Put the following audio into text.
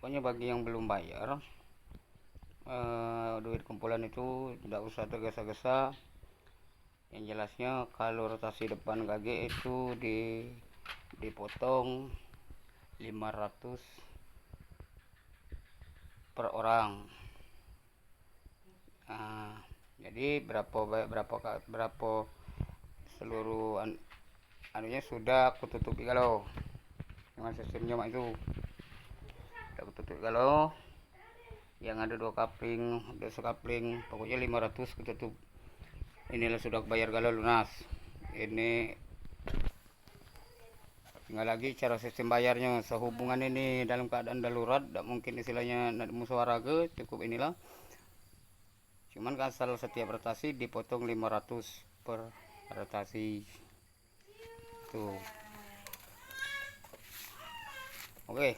pokoknya bagi yang belum bayar duit kumpulan itu tidak usah tergesa-gesa. Yang jelasnya kalau rotasi depan KG itu dipotong 500 per orang. Nah, jadi berapa seluruh anunya sudah aku tutupi kalau dengan sistemnya mak itu udah aku tutup kalau yang ada 2 kapling, ada sekapling, pokoknya 500 ketutup. Inilah sudah bayar galau lunas. Ini tinggal lagi cara sistem bayarnya. Sehubungan ini dalam keadaan darurat, tidak mungkin istilahnya musyawarah ke, cukup inilah. Cuman asal setiap rotasi dipotong 500 per rotasi. Tuh. Oke.